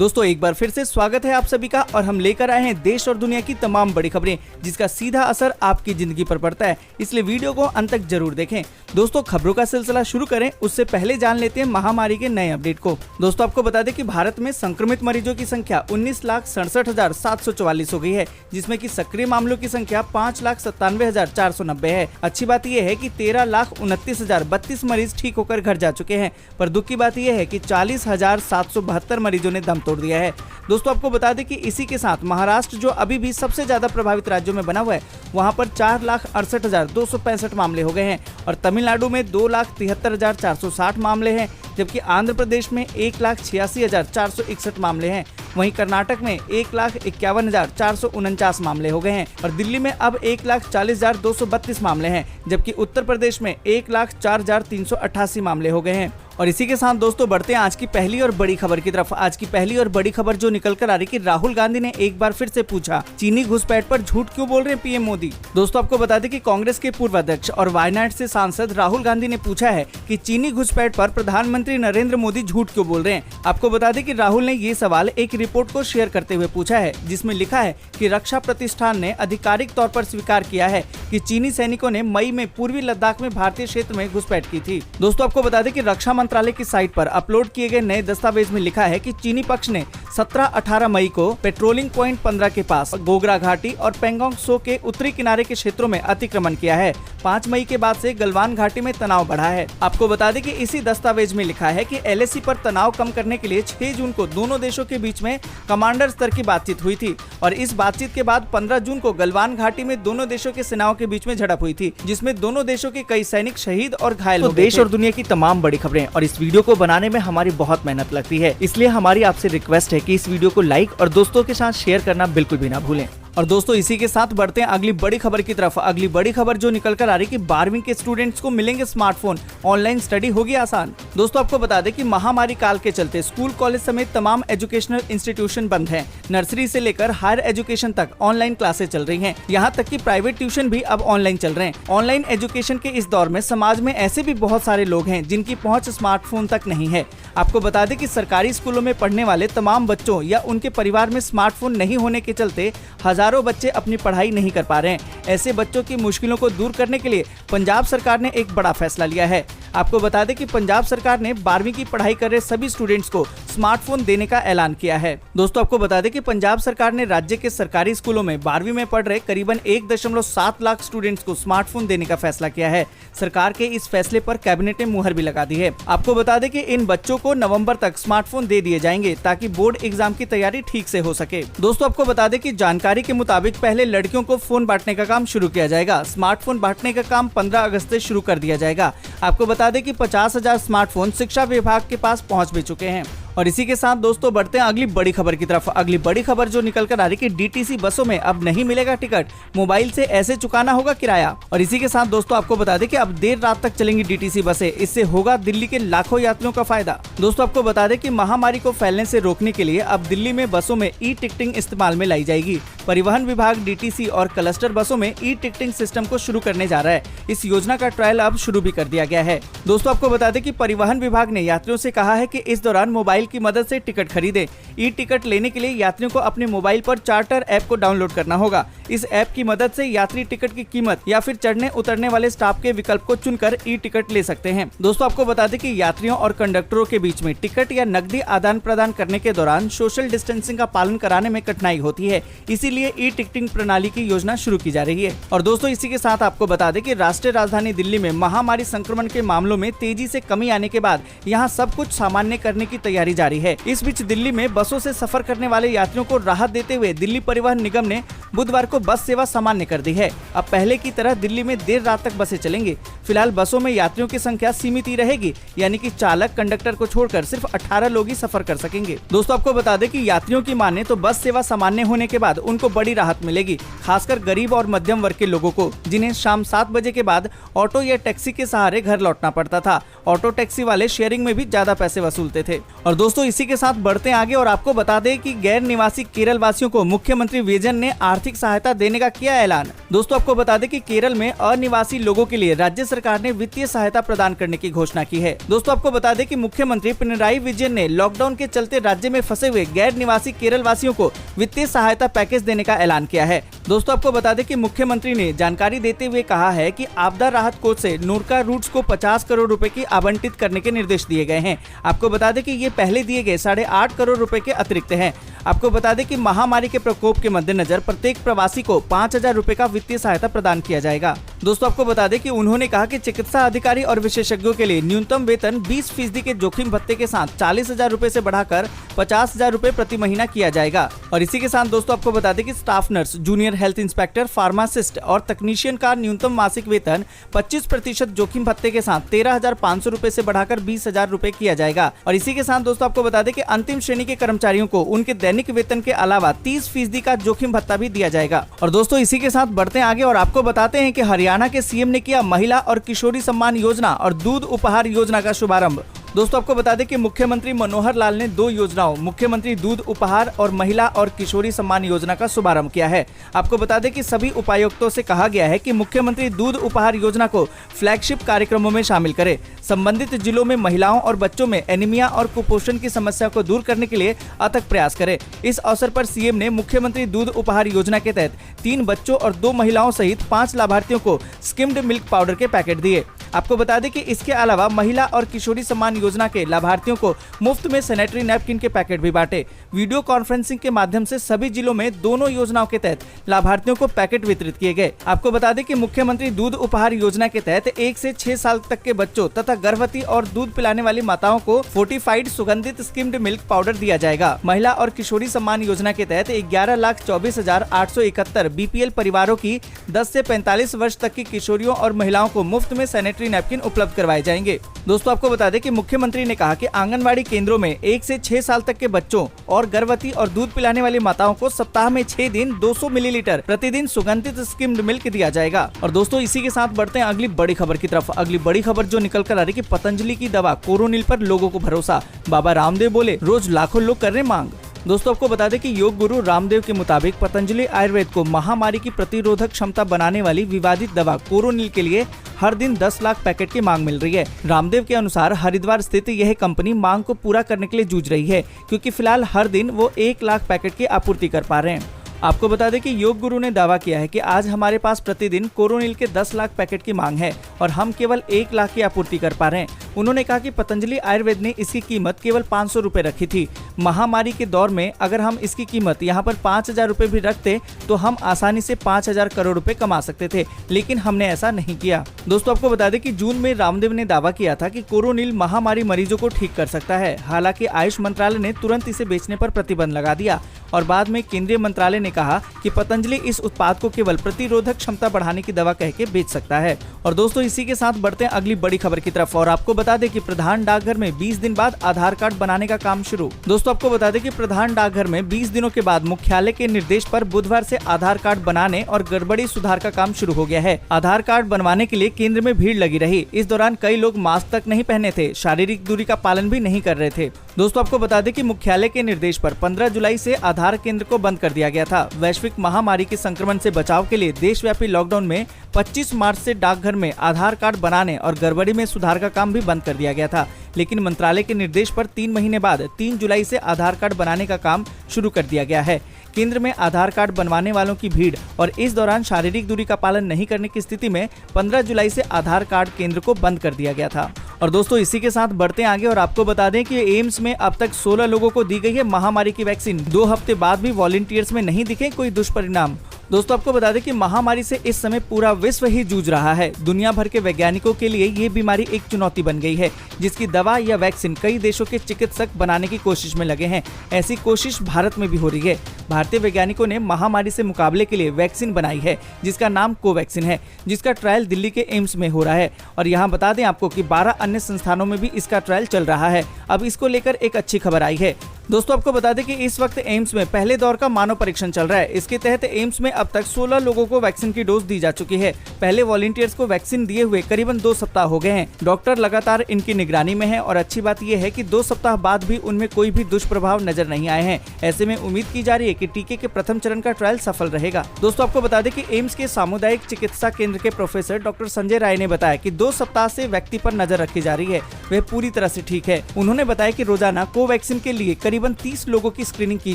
दोस्तों एक बार फिर से स्वागत है आप सभी का और हम लेकर आए हैं देश और दुनिया की तमाम बड़ी खबरें जिसका सीधा असर आपकी जिंदगी पर पड़ता है, इसलिए वीडियो को अंत तक जरूर देखें। दोस्तों खबरों का सिलसिला शुरू करें उससे पहले जान लेते हैं महामारी के नए अपडेट को। दोस्तों आपको बता दें कि भारत में संक्रमित मरीजों की संख्या 19,67,744 हो गई है, जिसमें कि सक्रिय मामलों की संख्या 5,97,490 है। अच्छी बात यह है कि 13,29,032 मरीज ठीक होकर घर जा चुके हैं, पर दुख की बात यह है कि 40,772 मरीजों ने दम तोड़ दिया है। दोस्तों आपको बता दें कि इसी के साथ महाराष्ट्र जो अभी भी सबसे ज्यादा प्रभावित राज्यों में बना हुआ है, वहां पर 4,68,265 मामले हो गए हैं और तमिलनाडु में 2,73,460 मामले हैं, जबकि आंध्र प्रदेश में 1,86,461 मामले हैं। वहीं कर्नाटक में 1,51,449 मामले हो गए हैं और दिल्ली में अब 1,40,232 मामले हैं, जबकि उत्तर प्रदेश में 1,04,388 मामले हो गए हैं। और इसी के साथ दोस्तों बढ़ते हैं आज की पहली और बड़ी खबर की तरफ। आज की पहली और बड़ी खबर जो निकल कर आ रही कि राहुल गांधी ने एक बार फिर से पूछा, चीनी घुसपैठ पर झूठ क्यों बोल रहे हैं पीएम मोदी। दोस्तों आपको बता दें कि कांग्रेस के पूर्व अध्यक्ष और वायनाड से सांसद राहुल गांधी ने पूछा है कि चीनी घुसपैठ पर प्रधानमंत्री नरेंद्र मोदी झूठ क्यों बोल रहे हैं। आपको बता दें कि राहुल ने ये सवाल एक रिपोर्ट को शेयर करते हुए पूछा है, जिसमें लिखा है कि रक्षा प्रतिष्ठान ने आधिकारिक तौर पर स्वीकार किया है कि चीनी सैनिकों ने मई में पूर्वी लद्दाख में भारतीय क्षेत्र में घुसपैठ की थी। दोस्तों आपको बता दें कि रक्षा मंत्रालय की साइट पर अपलोड किए गए नए दस्तावेज में लिखा है कि चीनी पक्ष ने 17-18 मई को पेट्रोलिंग पॉइंट 15 के पास गोगरा घाटी और पेंगोंग सो के उत्तरी किनारे के क्षेत्रों में अतिक्रमण किया है। 5 मई के बाद से गलवान घाटी में तनाव बढ़ा है। आपको बता दें कि इसी दस्तावेज में लिखा है कि LAC पर तनाव कम करने के लिए 6 जून को दोनों देशों के बीच में कमांडर स्तर की बातचीत हुई थी और इस बातचीत के बाद 15 जून को गलवान घाटी में दोनों देशों के सेनाओं के बीच में झड़प हुई थी, जिसमें दोनों देशों के कई सैनिक शहीद और घायल हो गए। देश और दुनिया की तमाम बड़ी खबरें और इस वीडियो को बनाने में हमारी बहुत मेहनत लगती है, इसलिए हमारी आपसे रिक्वेस्ट है कि इस वीडियो को लाइक और दोस्तों के साथ शेयर करना बिल्कुल भी ना भूलें। और दोस्तों इसी के साथ बढ़ते हैं अगली बड़ी खबर की तरफ। अगली बड़ी खबर जो निकल कर आ रही कि 12वीं के स्टूडेंट्स को मिलेंगे स्मार्टफोन, ऑनलाइन स्टडी होगी आसान। दोस्तों आपको बता दें कि महामारी काल के चलते स्कूल कॉलेज समेत तमाम एजुकेशनल इंस्टीट्यूशन बंद हैं। नर्सरी से लेकर हायर एजुकेशन तक ऑनलाइन क्लासेस चल रही हैं। यहाँ तक कि प्राइवेट ट्यूशन भी अब ऑनलाइन चल रहे हैं। ऑनलाइन एजुकेशन के इस दौर में समाज में ऐसे भी बहुत सारे लोग हैं जिनकी पहुँच स्मार्टफोन तक नहीं है। आपको बता दें कि सरकारी स्कूलों में पढ़ने वाले तमाम बच्चों या उनके परिवार में स्मार्टफोन नहीं होने के चलते हजारों बच्चे अपनी पढ़ाई नहीं कर पा रहे हैं। ऐसे बच्चों की मुश्किलों को दूर करने के लिए पंजाब सरकार ने एक बड़ा फैसला लिया है। आपको बता दें कि पंजाब सरकार ने 12वीं की पढ़ाई कर रहे सभी स्टूडेंट्स को स्मार्टफोन देने का ऐलान किया है। दोस्तों आपको बता दें कि पंजाब सरकार ने राज्य के सरकारी स्कूलों में 12वीं में पढ़ रहे करीबन 1.7 लाख स्टूडेंट्स को स्मार्टफोन देने का फैसला किया है। सरकार के इस फैसले पर कैबिनेट ने मुहर भी लगा दी है। आपको बता दें कि इन बच्चों को नवंबर तक स्मार्टफोन दे दिए जाएंगे ताकि बोर्ड एग्जाम की तैयारी ठीक से हो सके। दोस्तों आपको बता दें कि जानकारी के मुताबिक पहले लड़कियों को फोन बांटने का काम शुरू किया जाएगा। स्मार्टफोन बांटने का काम 15 अगस्त से शुरू कर दिया जाएगा। आपको बता दें कि 50,000 स्मार्टफोन शिक्षा विभाग के पास पहुंच भी चुके हैं। और इसी के साथ दोस्तों बढ़ते हैं अगली बड़ी खबर की तरफ। अगली बड़ी खबर जो निकल कर आ रही कि DTC बसों में अब नहीं मिलेगा टिकट, मोबाइल से ऐसे चुकाना होगा किराया। और इसी के साथ दोस्तों आपको बता दें कि अब देर रात तक चलेंगी DTC बसें, इससे होगा दिल्ली के लाखों यात्रियों का फायदा। दोस्तों आपको बता दें कि महामारी को फैलने से रोकने के लिए अब दिल्ली में बसों में ई-टिकटिंग इस्तेमाल में लाई जाएगी। परिवहन विभाग DTC और क्लस्टर बसों में ई-टिकटिंग सिस्टम को शुरू करने जा रहा है। इस योजना का ट्रायल अब शुरू भी कर दिया गया है। दोस्तों आपको बता दें कि परिवहन विभाग ने यात्रियों से कहा है कि इस दौरान मोबाइल की मदद से टिकट खरीदें। ई-टिकट लेने के लिए यात्रियों को अपने मोबाइल पर चार्टर ऐप को डाउनलोड करना होगा। इस ऐप की मदद से यात्री टिकट की कीमत या फिर चढ़ने उतरने वाले स्टॉप के विकल्प को चुनकर ई-टिकट ले सकते हैं। दोस्तों आपको बता दें कि यात्रियों और कंडक्टरों के बीच में टिकट या नकदी आदान प्रदान करने के दौरान सोशल डिस्टेंसिंग का पालन कराने में कठिनाई होती है, इसीलिए ई-टिकटिंग प्रणाली की योजना शुरू की जा रही है। और दोस्तों इसी के साथ आपको बता दें कि राष्ट्रीय राजधानी दिल्ली में महामारी संक्रमण के मामलों में तेजी से कमी आने के बाद यहाँ सब कुछ सामान्य करने की तैयारी जारी है। इस बीच दिल्ली में बसों से सफर करने वाले यात्रियों को राहत देते हुए दिल्ली परिवहन निगम ने बुधवार को बस सेवा सामान्य कर दी है। अब पहले की तरह दिल्ली में देर रात तक बसें चलेंगी। फिलहाल बसों में यात्रियों की संख्या सीमित ही रहेगी, यानी कि चालक कंडक्टर को छोड़कर सिर्फ 18 लोग ही सफर कर सकेंगे। दोस्तों आपको बता दें कि यात्रियों की माने तो बस सेवा सामान्य होने के बाद उनको बड़ी राहत मिलेगी, खासकर गरीब और मध्यम वर्ग के लोगों को, जिन्हें शाम 7 बजे के बाद ऑटो या टैक्सी के सहारे घर लौटना पड़ता था ऑटो टैक्सी वाले शेयरिंग में भी ज्यादा पैसे वसूलते थे। और दोस्तों इसी के साथ बढ़ते आगे और आपको बता दें कि गैर निवासी केरल वासियों को मुख्यमंत्री विजयन ने आर्थिक सहायता देने का किया ऐलान। दोस्तों आपको बता दें कि केरल में अनिवासी लोगों के लिए राज्य सरकार ने वित्तीय सहायता प्रदान करने की घोषणा की है। दोस्तों आपको बता दें कि मुख्यमंत्री पिनराई विजयन ने लॉकडाउन के चलते राज्य में फंसे हुए गैर निवासी केरल वासियों को वित्तीय सहायता पैकेज देने का ऐलान किया है। दोस्तों आपको बता दें कि मुख्यमंत्री ने जानकारी देते हुए कहा है कि आपदा राहत कोष से नूरका रूट्स को 50 करोड़ रुपए की आवंटित करने के निर्देश दिए गए हैं। आपको बता दें कि ये पहले दिए गए 8.5 करोड़ रुपए के अतिरिक्त हैं। आपको बता दें कि महामारी के प्रकोप के मद्देनजर प्रत्येक प्रवासी को 5,000 रुपए का वित्तीय सहायता प्रदान किया जाएगा। दोस्तों आपको बता दें कि उन्होंने कहा कि चिकित्सा अधिकारी और विशेषज्ञों के लिए न्यूनतम वेतन 20% के जोखिम भत्ते के साथ 40,000 रुपए से बढ़ाकर 50,000 रुपए प्रति महीना किया जाएगा। और इसी के साथ दोस्तों आपको बता दें कि staff nurse, junior health inspector, pharmacist और तकनीशियन का न्यूनतम मासिक वेतन 25% जोखिम भत्ते के साथ 13,500 रुपए से बढ़ाकर 20,000 रुपए किया जाएगा। और इसी के साथ दोस्तों आपको बता दें कि अंतिम श्रेणी के कर्मचारियों को उनके दैनिक वेतन के अलावा 30% का जोखिम भत्ता भी दिया जाएगा। और दोस्तों इसी के साथ बढ़ते हैं आगे और आपको बताते हैं कि हरियाणा के सीएम ने किया महिला और किशोरी सम्मान योजना और दूध उपहार योजना का शुभारंभ। दोस्तों आपको बता दें कि मुख्यमंत्री मनोहर लाल ने 2 योजनाओं मुख्यमंत्री दूध उपहार और महिला और किशोरी सम्मान योजना का शुभारंभ किया है। आपको बता दें कि सभी उपायुक्तों से कहा गया है कि मुख्यमंत्री दूध उपहार योजना को फ्लैगशिप कार्यक्रमों में शामिल करें। संबंधित जिलों में महिलाओं और बच्चों में एनीमिया और कुपोषण की समस्या को दूर करने के लिए अथक प्रयास करें। इस अवसर पर सीएम ने मुख्यमंत्री दूध उपहार योजना के तहत 3 बच्चों और 2 महिलाओं सहित 5 लाभार्थियों को स्किम्ड मिल्क पाउडर के पैकेट दिए। आपको बता दें कि इसके अलावा महिला और किशोरी सम्मान योजना के लाभार्थियों को मुफ्त में सैनिटरी नैपकिन के पैकेट भी बांटे। वीडियो कॉन्फ्रेंसिंग के माध्यम से सभी जिलों में दोनों योजनाओं के तहत लाभार्थियों को पैकेट वितरित किए गए। आपको बता दें कि मुख्यमंत्री दूध उपहार योजना के तहत 1 से 6 साल तक के बच्चों तथा गर्भवती और दूध पिलाने वाली माताओं को फोर्टिफाइड सुगंधित स्किम्ड मिल्क पाउडर दिया जाएगा। महिला और किशोरी सम्मान योजना के तहत 11,24,871 बीपीएल परिवारों की 10 से 45 वर्ष तक की किशोरियों और महिलाओं को मुफ्त में सैनिटरी नैपकिन उपलब्ध करवाए जाएंगे। दोस्तों आपको बता दें कि मुख्यमंत्री ने कहा कि आंगनवाड़ी केंद्रों में 1 से 6 साल तक के बच्चों और गर्भवती और दूध पिलाने वाली माताओं को सप्ताह में 6 दिन 200 मिलीलीटर प्रतिदिन सुगंधित स्किम्ड मिल्क दिया जाएगा। और दोस्तों इसी के साथ बढ़ते हैं अगली बड़ी खबर की तरफ। अगली बड़ी खबर जो निकल कर आ रही है कि पतंजलि की दवा कोरोनिल पर लोगों को भरोसा, बाबा रामदेव बोले रोज लाखों लोग कर रहे मांग। दोस्तों आपको बता दें कि योग गुरु रामदेव के मुताबिक पतंजलि आयुर्वेद को महामारी की प्रतिरोधक क्षमता बनाने वाली विवादित दवा कोरोनिल के लिए हर दिन 10 लाख पैकेट की मांग मिल रही है। रामदेव के अनुसार हरिद्वार स्थित यह कंपनी मांग को पूरा करने के लिए जूझ रही है, क्योंकि फिलहाल हर दिन वो 1 लाख पैकेट की आपूर्ति कर पा रहे हैं। आपको बता दें कि योग गुरु ने दावा किया है कि आज हमारे पास प्रतिदिन कोरोनिल के 10 लाख पैकेट की मांग है और हम केवल 1 लाख की आपूर्ति कर पा रहे हैं। उन्होंने कहा कि पतंजलि आयुर्वेद ने इसकी कीमत केवल 500 रुपए रखी थी। महामारी के दौर में अगर हम इसकी कीमत यहाँ पर 5,000 रुपए भी रखते तो हम आसानी से 5,000 करोड़ रुपए कमा सकते थे, लेकिन हमने ऐसा नहीं किया। दोस्तों आपको बता दें कि जून में रामदेव ने दावा किया था कि कोरोनिल महामारी मरीजों को ठीक कर सकता है। हालांकि आयुष मंत्रालय ने तुरंत इसे बेचने पर प्रतिबंध लगा दिया और बाद में केंद्रीय मंत्रालय ने कहा कि पतंजलि इस उत्पाद को केवल प्रतिरोधक क्षमता बढ़ाने की दवा कह के बेच सकता है। और दोस्तों इसी के साथ बढ़ते हैं अगली बड़ी खबर की तरफ और आपको बता दें कि प्रधान डाकघर में 20 दिन बाद आधार कार्ड बनाने का काम शुरू। दोस्तों आपको बता दें कि प्रधान डाकघर में 20 दिनों के बाद मुख्यालय के निर्देश पर बुधवार से आधार कार्ड बनाने और गड़बड़ी सुधार का काम शुरू हो गया है। आधार कार्ड बनवाने के लिए केंद्र में भीड़ लगी रही। इस दौरान कई लोग मास्क तक नहीं पहने थे, शारीरिक दूरी का पालन भी नहीं कर रहे थे। दोस्तों आपको बता दें कि मुख्यालय के निर्देश पर 15 जुलाई से आधार केंद्र को बंद कर दिया गया था। वैश्विक महामारी के संक्रमण से बचाव के लिए देशव्यापी लॉकडाउन में 25 मार्च से डाकघर में आधार कार्ड बनाने और गड़बड़ी में सुधार का काम भी बंद कर दिया गया था, लेकिन मंत्रालय के निर्देश पर 3 महीने बाद 3 जुलाई से आधार कार्ड बनाने का काम शुरू कर दिया गया है। केंद्र में आधार कार्ड बनवाने वालों की भीड़ और इस दौरान शारीरिक दूरी का पालन नहीं करने की स्थिति में 15 जुलाई से आधार कार्ड केंद्र को बंद कर दिया गया था। और दोस्तों इसी के साथ बढ़ते आगे और आपको बता दें कि एम्स में अब तक 16 लोगों को दी गई है महामारी की वैक्सीन। 2 हफ्ते बाद भी वॉलंटियर्स में नहीं दिखे कोई दुष्परिणाम। दोस्तों आपको बता दें कि महामारी से इस समय पूरा विश्व ही जूझ रहा है। दुनिया भर के वैज्ञानिकों के लिए ये बीमारी एक चुनौती बन गई है, जिसकी दवा या वैक्सीन कई देशों के चिकित्सक बनाने की कोशिश में लगे हैं। ऐसी कोशिश भारत में भी हो रही है। भारतीय वैज्ञानिकों ने महामारी से मुकाबले के लिए वैक्सीन बनाई है, जिसका नाम कोवैक्सीन है, जिसका ट्रायल दिल्ली के एम्स में हो रहा है। और यहाँ बता दें आपको कि 12 अन्य संस्थानों में भी इसका ट्रायल चल रहा है। अब इसको लेकर एक अच्छी खबर आई है। दोस्तों आपको बता दें कि इस वक्त एम्स में पहले दौर का मानव परीक्षण चल रहा है। इसके तहत एम्स में अब तक 16 लोगों को वैक्सीन की डोज दी जा चुकी है। पहले वॉलंटियर्स को वैक्सीन दिए हुए करीबन 2 सप्ताह हो गए हैं। डॉक्टर लगातार इनकी निगरानी में है और अच्छी बात यह है कि 2 सप्ताह बाद भी उनमें कोई भी दुष्प्रभाव नजर नहीं आए हैं। ऐसे में उम्मीद की जा रही है कि टीके के प्रथम चरण का ट्रायल सफल रहेगा। दोस्तों आपको बता दें कि एम्स के सामुदायिक चिकित्सा केंद्र के प्रोफेसर डॉक्टर संजय राय ने बताया कि 2 सप्ताह से व्यक्ति पर नजर रखी जा रही है, वह पूरी तरह से ठीक है। उन्होंने बताया कि रोजाना कोवैक्सीन के लिए करीबन 30 लोगों की स्क्रीनिंग की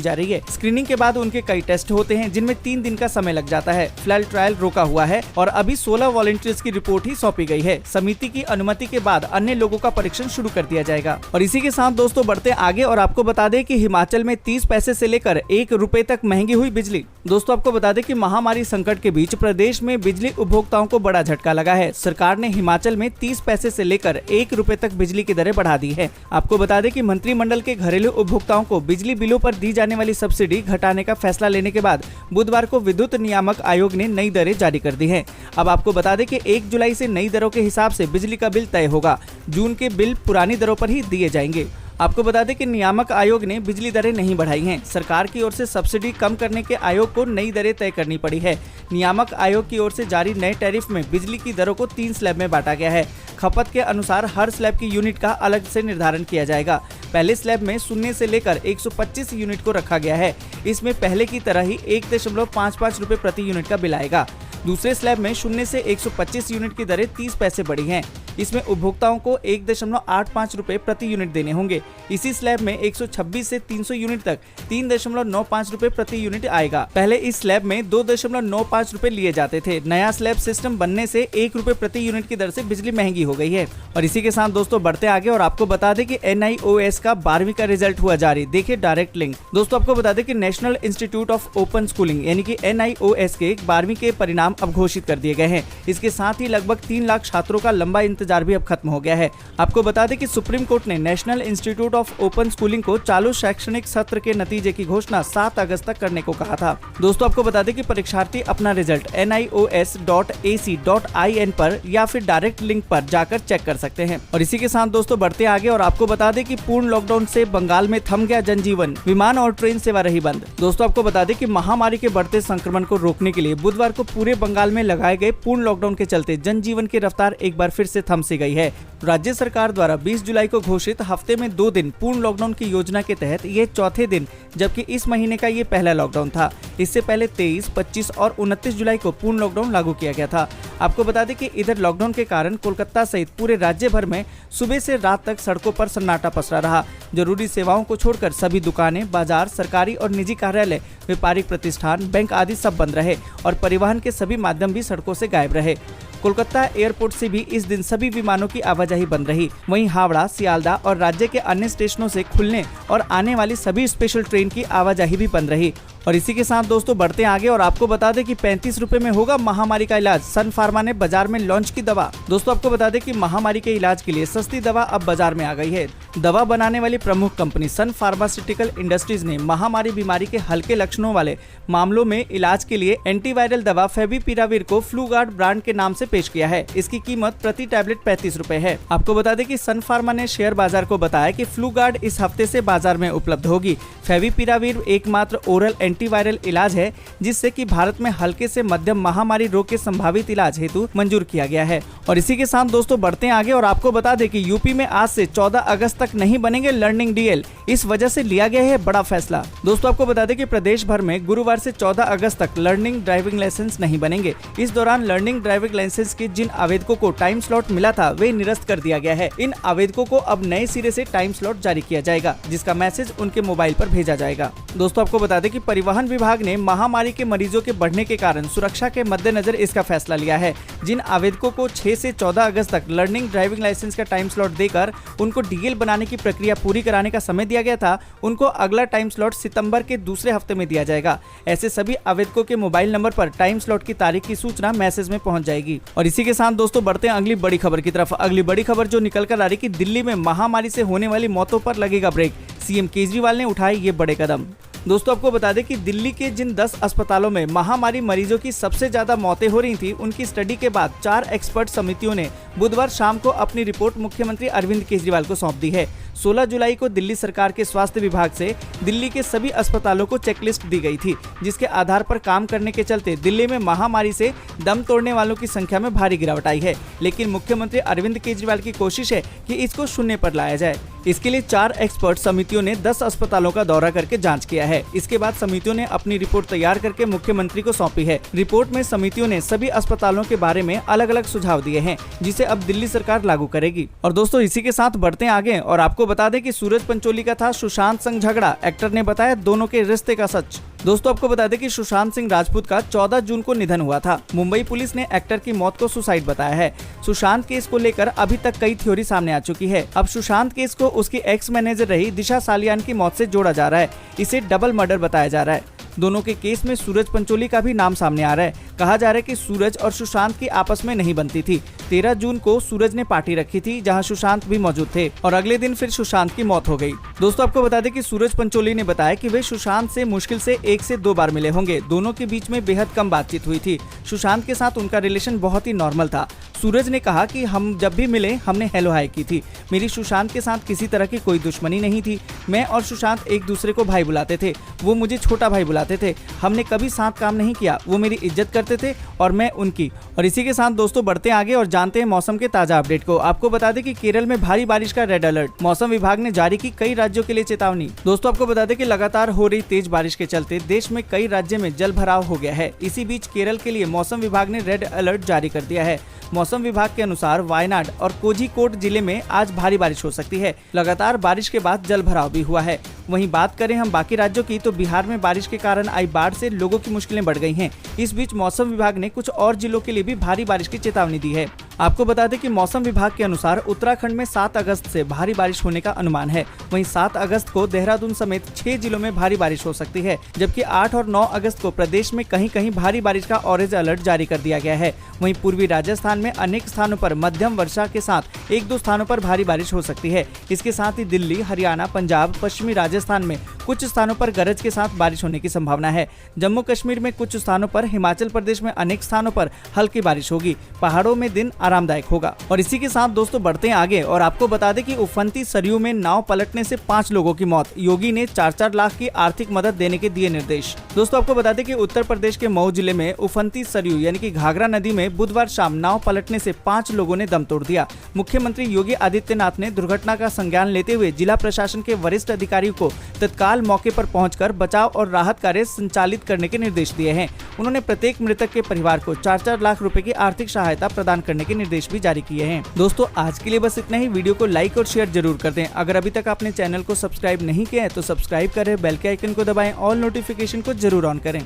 जा रही है। स्क्रीनिंग के बाद उनके कई टेस्ट होते हैं जिनमें 3 दिन का समय लग जाता है। फिलहाल ट्रायल रोका हुआ है और अभी 16 वॉलंटियर्स की रिपोर्ट ही सौंपी गई है। समिति की अनुमति के बाद अन्य लोगों का परीक्षण शुरू कर दिया जाएगा। और इसी के साथ दोस्तों बढ़ते आगे और आपको बता दें कि हिमाचल में 30 पैसे से लेकर 1 रुपए तक महंगी हुई बिजली। दोस्तों आपको बता दें कि महामारी संकट के बीच प्रदेश में बिजली उपभोक्ताओं को बड़ा झटका लगा है। सरकार ने हिमाचल में 30 पैसे से लेकर 1 रुपए तक बिजली की दरें बढ़ा दी है। आपको बता दें कि मंत्रिमंडल के घरेलू उपभोक्ताओं को बिजली बिलों पर दी जाने वाली सब्सिडी घटाने का फैसला लेने के बाद बुधवार को विद्युत नियामक आयोग ने नई दरें जारी कर दी हैं। अब आपको बता दें कि 1 जुलाई से नई दरों के हिसाब से बिजली का बिल तय होगा। जून के बिल पुरानी दरों पर ही दिए जाएंगे। आपको बता दें कि नियामक आयोग ने बिजली दरें नहीं बढ़ाई हैं। सरकार की ओर से सब्सिडी कम करने के आयोग को नई दरें तय करनी पड़ी है। नियामक आयोग की ओर से जारी नए टैरिफ में बिजली की दरों को 3 स्लैब में बांटा गया है। खपत के अनुसार हर स्लैब की यूनिट का अलग से निर्धारण किया जाएगा। पहले स्लैब में 0 से लेकर 125 यूनिट को रखा गया है। इसमें पहले की तरह ही 1.55 रुपए प्रति यूनिट का बिल आएगा। दूसरे स्लैब में 0 से 125 यूनिट की दरें 30 पैसे बढ़ी हैं। इसमें उपभोक्ताओं को 1.85 रुपए प्रति यूनिट देने होंगे। इसी स्लैब में 126 से 300 यूनिट तक 3.95 रुपए प्रति यूनिट आएगा। पहले इस स्लैब में 2.95 रुपए लिए जाते थे। नया स्लैब सिस्टम बनने से 1 रुपए प्रति यूनिट की दर से बिजली महंगी हो गई है। और इसी के साथ दोस्तों बढ़ते आगे और आपको बता दें कि NIOS का 12वीं का रिजल्ट हुआ जारी। देखिए डायरेक्ट लिंक। दोस्तों आपको बता दें कि national institute of open schooling यानी कि NIOS के 12वीं के परिणाम अब घोषित कर दिए गए हैं। इसके साथ ही लगभग 3 लाख छात्रों का लंबा इंतजार भी अब खत्म हो गया है। आपको बता दें कि सुप्रीम कोर्ट ने national institute of open schooling को चालू शैक्षणिक सत्र के नतीजे की घोषणा 7 अगस्त तक करने को कहा था। दोस्तों आपको बता दें कि परीक्षार्थी अपना रिजल्ट NIOS.ac.in पर या फिर डायरेक्ट लिंक पर जाकर चेक कर सकते हैं। और इसी के साथ दोस्तों बढ़ते आगे और आपको बता दें कि पूर्ण लॉकडाउन से बंगाल में थम गया जनजीवन। विमान और ट्रेन सेवा रही बंद। दोस्तों आपको बता दें कि महामारी के बढ़ते संक्रमण को रोकने के लिए बुधवार को पूरे बंगाल में लगाए गए पूर्ण लॉकडाउन के चलते जनजीवन की रफ्तार एक बार फिर से थम सी गई है। राज्य सरकार द्वारा 20 जुलाई को घोषित हफ्ते में 2 दिन पूर्ण लॉकडाउन की योजना के तहत ये चौथे दिन, जबकि इस महीने का ये पहला लॉकडाउन था। इससे पहले 23, 25 और 29 जुलाई को पूर्ण लॉकडाउन लागू किया गया था। आपको बता दें कि इधर लॉकडाउन के कारण कोलकाता सहित पूरे राज्य भर में सुबह से रात तक सड़कों पर सन्नाटा पसरा रहा। जरूरी सेवाओं को छोड़कर सभी दुकानें, बाजार, सरकारी और निजी कार्यालय, व्यापारिक प्रतिष्ठान, बैंक आदि सब बंद रहे और परिवहन के सभी माध्यम भी सड़कों से गायब रहे। कोलकाता एयरपोर्ट से भी इस दिन सभी विमानों की आवाजाही बंद रही। वहीं हावड़ा, सियालदह और राज्य के अन्य स्टेशनों से खुलने और आने वाली सभी स्पेशल ट्रेन की आवाजाही भी बंद रही। और इसी के साथ दोस्तों बढ़ते आगे और आपको बता दें कि 35 रुपए में होगा महामारी का इलाज। सन फार्मा ने बाजार में लॉन्च की दवा। दोस्तों आपको बता दें कि महामारी के इलाज के लिए सस्ती दवा अब बाजार में आ गई है। दवा बनाने वाली प्रमुख कंपनी सन फार्मास्यूटिकल इंडस्ट्रीज ने महामारी बीमारी के हल्के लक्षणों वाले मामलों में इलाज के लिए एंटीवायरल दवा फेविपिराविर को फ्लूगार्ड ब्रांड के नाम से पेश किया है। इसकी कीमत प्रति टैबलेट 35 रुपए है। आपको बता दें कि सन फार्मा ने शेयर बाजार को बताया कि फ्लूगार्ड इस हफ्ते से बाजार में उपलब्ध होगी। फेविपिराविर एकमात्र ओरल एंटीवायरल इलाज है जिससे कि भारत में हल्के से मध्यम महामारी रोग के संभावित इलाज हेतु मंजूर किया गया है। और इसी के साथ दोस्तों बढ़ते आगे और आपको बता दें कि यूपी में आज से 14 अगस्त तक नहीं बनेंगे लर्निंग डीएल। इस वजह से लिया गया है बड़ा फैसला। दोस्तों आपको बता दें कि प्रदेश भर में गुरुवार से 14 अगस्त तक लर्निंग ड्राइविंग लाइसेंस नहीं बनेंगे। इस दौरान लर्निंग ड्राइविंग लाइसेंस के जिन आवेदकों को टाइम स्लॉट मिला था वे निरस्त कर दिया गया है। इन आवेदकों को अब नए सिरे से टाइम स्लॉट जारी किया जाएगा, जिसका मैसेज उनके मोबाइल पर भेजा जाएगा। दोस्तों आपको बता दें कि परिवहन विभाग ने महामारी के मरीजों के बढ़ने के कारण सुरक्षा के मद्देनजर इसका फैसला लिया है। जिन आवेदकों को 6 से 14 अगस्त तक लर्निंग ड्राइविंग लाइसेंस का टाइम स्लॉट देकर उनको डीएल बनाने की प्रक्रिया पूरी कराने का समय दिया गया था, उनको अगला टाइम स्लॉट सितंबर के दूसरे हफ्ते में दिया जाएगा। ऐसे सभी आवेदकों के मोबाइल नंबर पर टाइम स्लॉट की तारीख की सूचना मैसेज में पहुंच जाएगी। और इसी के साथ दोस्तों बढ़ते हैं अगली बड़ी खबर की तरफ। अगली बड़ी खबर जो निकल कर आ रही कि दिल्ली में महामारी से होने वाली मौतों पर लगेगा ब्रेक। सीएम केजरीवाल ने उठाए ये बड़े कदम। दोस्तों आपको बता दें कि दिल्ली के जिन 10 अस्पतालों में महामारी मरीजों की सबसे ज्यादा मौतें हो रही थी, उनकी स्टडी के बाद 4 एक्सपर्ट समितियों ने बुधवार शाम को अपनी रिपोर्ट मुख्यमंत्री अरविंद केजरीवाल को सौंप दी है। 16 जुलाई को दिल्ली सरकार के स्वास्थ्य विभाग से दिल्ली के सभी अस्पतालों को चेकलिस्ट दी गई थी, जिसके आधार पर काम करने के चलते दिल्ली में महामारी से दम तोड़ने वालों की संख्या में भारी गिरावट आई है। लेकिन मुख्यमंत्री अरविंद केजरीवाल की कोशिश है कि इसको शून्य पर लाया जाए। इसके लिए 4 एक्सपर्ट समितियों ने 10 अस्पतालों का दौरा करके जांच किया है। इसके बाद समितियों ने अपनी रिपोर्ट तैयार करके मुख्यमंत्री को सौंपी है। रिपोर्ट में समितियों ने सभी अस्पतालों के बारे में अलग अलग सुझाव दिए हैं, जिसे अब दिल्ली सरकार लागू करेगी। और दोस्तों, इसी के साथ बढ़ते हैं आगे और आपको बता दें कि सूरज पंचोली का था सुशांत संग झगड़ा। एक्टर ने बताया दोनों के रिश्ते का सच। दोस्तों, आपको बता दें कि सुशांत सिंह राजपूत का 14 जून को निधन हुआ था। मुंबई पुलिस ने एक्टर की मौत को सुसाइड बताया है। सुशांत केस को लेकर अभी तक कई थ्योरी सामने आ चुकी है। अब सुशांत केस को उसकी एक्स मैनेजर रही दिशा सालियान की मौत से जोड़ा जा रहा है। इसे डबल मर्डर बताया जा रहा है। दोनों के केस में सूरज पंचोली का भी नाम सामने आ रहा है। कहा जा रहा है कि सूरज और सुशांत की आपस में नहीं बनती थी। 13 जून को सूरज ने पार्टी रखी थी, जहां सुशांत भी मौजूद थे और अगले दिन फिर सुशांत की मौत हो गई। दोस्तों, आपको बता दें कि सूरज पंचोली ने बताया कि वे सुशांत से मुश्किल से 1 से 2 बार मिले होंगे। दोनों के बीच में बेहद कम बातचीत हुई थी। सुशांत के साथ उनका रिलेशन बहुत ही नॉर्मल था। सूरज ने कहा कि हम जब भी मिले हमने हेलो हाय की थी। मेरी सुशांत के साथ किसी तरह की कोई दुश्मनी नहीं थी। मैं और सुशांत एक दूसरे को भाई बुलाते थे, वो मुझे छोटा भाई बुलाते थे। हमने कभी साथ काम नहीं किया। वो मेरी इज्जत करते थे और मैं उनकी। और इसी के साथ दोस्तों बढ़ते आगे और जानते हैं मौसम के ताजा अपडेट को। आपको बता दें कि केरल में भारी बारिश का रेड अलर्ट मौसम विभाग ने जारी की, कई राज्यों के लिए चेतावनी। दोस्तों, आपको बता दें कि लगातार हो रही तेज बारिश के चलते देश में कई राज्यों में जल भराव हो गया है। इसी बीच केरल के लिए मौसम विभाग ने रेड अलर्ट जारी कर दिया है। मौसम विभाग के अनुसार वायनाड और कोझिकोड जिले में आज भारी बारिश हो सकती है। लगातार बारिश के बाद जल भराव भी हुआ है। वहीं बात करें हम बाकी राज्यों की, तो बिहार में बारिश के कारण आई बाढ़ से लोगों की मुश्किलें बढ़ गई हैं। इस बीच मौसम विभाग ने कुछ और जिलों के लिए भी भारी बारिश की चेतावनी दी है। आपको बता दें कि मौसम विभाग के अनुसार उत्तराखंड में 7 अगस्त से भारी बारिश होने का अनुमान है। वहीं 7 अगस्त को देहरादून समेत 6 जिलों में भारी बारिश हो सकती है, जबकि 8 और 9 अगस्त को प्रदेश में कहीं कहीं भारी बारिश का ऑरेंज अलर्ट जारी कर दिया गया है। वहीं पूर्वी राजस्थान में अनेक स्थानों पर मध्यम वर्षा के साथ 1-2 स्थानों पर भारी बारिश हो सकती है। इसके साथ ही दिल्ली, हरियाणा, पंजाब, पश्चिमी राजस्थान में कुछ स्थानों पर गरज के साथ बारिश होने की संभावना है। जम्मू कश्मीर में कुछ स्थानों पर, हिमाचल प्रदेश में अनेक स्थानों पर हल्की बारिश होगी। पहाड़ों में दिन आरामदायक होगा। और इसी के साथ दोस्तों बढ़ते हैं आगे और आपको बता दें कि उफनती सरयू में नाव पलटने से 5 लोगों की मौत। योगी ने 4-4 लाख की आर्थिक मदद देने के दिए निर्देश। दोस्तों, आपको बता दें कि उत्तर प्रदेश के मऊ जिले में उफनती सरयू यानी कि घाघरा नदी में बुधवार शाम नाव पलटने से 5 लोगों ने दम तोड़ दिया। मुख्यमंत्री योगी आदित्यनाथ ने दुर्घटना का संज्ञान लेते हुए जिला प्रशासन के वरिष्ठ अधिकारियों को तत्काल मौके पर पहुंचकर बचाव और राहत कार्य संचालित करने के निर्देश दिए हैं। उन्होंने प्रत्येक मृतक के परिवार को 4-4 लाख रुपए की आर्थिक सहायता प्रदान करने के निर्देश भी जारी किए हैं। दोस्तों, आज के लिए बस इतना ही। वीडियो को लाइक और शेयर जरूर कर दें। अगर अभी तक आपने चैनल को सब्सक्राइब नहीं किया है तो सब्सक्राइब करें, बेल के आइकन को दबाएं और नोटिफिकेशन को जरूर ऑन करें।